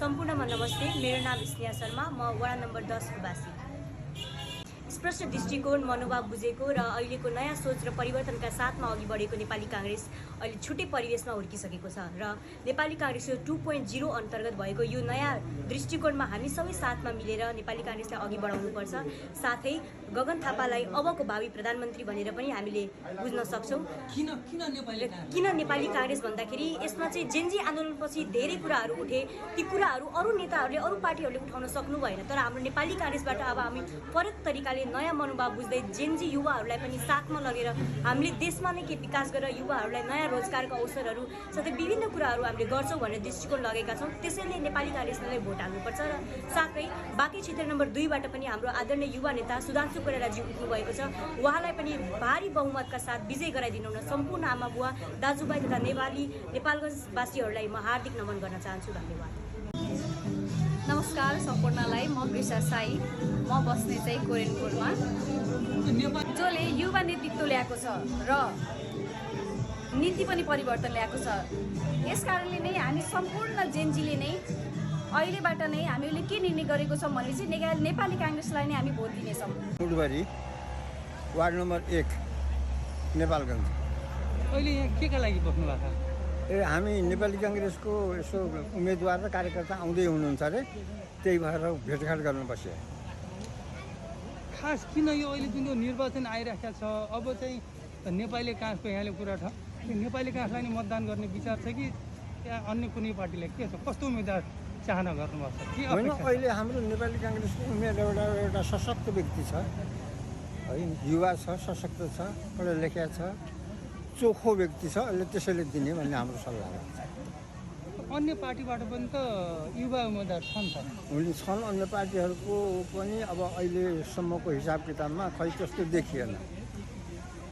सम्पूर्णमा नमस्ते। मेरो नाम स्नेहा शर्मा, म वडा नम्बर 10 को वासी। स्पष्ट दृष्टिकोण, मनोभाव बुझेको र अहिलेको नयाँ सोच र परिवर्तनका साथमा अघि बढेको नेपाली काङ्ग्रेस अहिले छुट्टै परिवेशमा हुर्किसकेको छ र नेपाली काङ्ग्रेसको 2.0 अन्तर्गत भएको यो नयाँ दृष्टिकोणमा हामी सबै साथमा मिलेर नेपाली काङ्ग्रेसलाई अघि बढाउनुपर्छ। साथै गगन थापालाई अबको भावी प्रधानमन्त्री भनेर पनि हामीले बुझ्न सक्छौँ। किन नेपाली काङ्ग्रेस भन्दाखेरि यसमा चाहिँ जेनजी आन्दोलनपछि धेरै कुराहरू उठे। ती कुराहरू अरू नेताहरूले, अरू पार्टीहरूले उठाउन सक्नु भएन, तर हाम्रो नेपाली काङ्ग्रेसबाट अब हामी फरक तरिकाले नयाँ मनोभाव बुझ्दै जेनजी युवाहरूलाई पनि साथमा लगेर हामीले देशमा नै के विकास गरेर युवाहरूलाई नयाँ रोजगारका अवसरहरू साथै विभिन्न कुराहरू हामीले गर्छौँ भन्ने दृष्टिकोण लगेका छौँ। त्यसैले नेपाली काङ्ग्रेसलाई भोट हाल्नुपर्छ र साथै बाँकी क्षेत्र नम्बर 2 बाट पनि हाम्रो आदरणीय युवा नेता सुधांशु कोइरालाजी उठ्नु भएको छ। उहाँलाई पनि भारी बहुमतका साथ विजय गराइदिनु हुन सम्पूर्ण आमा बुवा, दाजुभाइ तथा नेपालगञ्जवासीहरूलाई म हार्दिक नमन गर्न चाहन्छु। धन्यवाद। नमस्कार सम्पूर्णलाई, म कृषा साई, म बस्ने चाहिँ कोरेनपुरमा, जसले युवा नेतृत्व ल्याएको छ र नीति पनि परिवर्तन ल्याएको छ। यस कारणले नै हामी सम्पूर्ण जेनजीले नै अहिलेबाट नै हामीले के निर्णय गरेको छौँ भने चाहिँ नेपाली काङ्ग्रेसलाई नै हामी भोट दिनेछौँ। फुलबारी वार्ड नम्बर 1 नेपालगञ्ज। अहिले यहाँ के लागि बस्नु भएको छ? हामी नेपाली काङ्ग्रेसको यसो उम्मेदवार र कार्यकर्ता आउँदै हुनुहुन्छ अरे, त्यही भएर भेटघाट गर्न बस्यो। खास किन यो अहिले जुन यो निर्वाचन आइरहेको छ, अब चाहिँ नेपाली काङ्ग्रेसको यहाँले कुरा छ, नेपाली काङ्ग्रेसलाई नै मतदान गर्ने विचार छ कि या अन्य कुनै पार्टीलाई के छ? कस्तो उम्मेदवार चाहना गर्नुभएको छ? के होइन, अहिले हाम्रो नेपाली काङ्ग्रेसको उम्मेदवार एउटा सशक्त व्यक्ति छ है, युवा छ, सशक्त छ, पढा लेखा छ, चोखो व्यक्ति छ, अहिले त्यसैले दिने भन्ने हाम्रो सल्लाह छ। अन्य पार्टीबाट पनि त युवा उम्मेदवार छन् त? छन्, अन्य पार्टीहरूको पनि अब अहिलेसम्मको हिसाब किताबमा खै त्यस्तो देखिएन।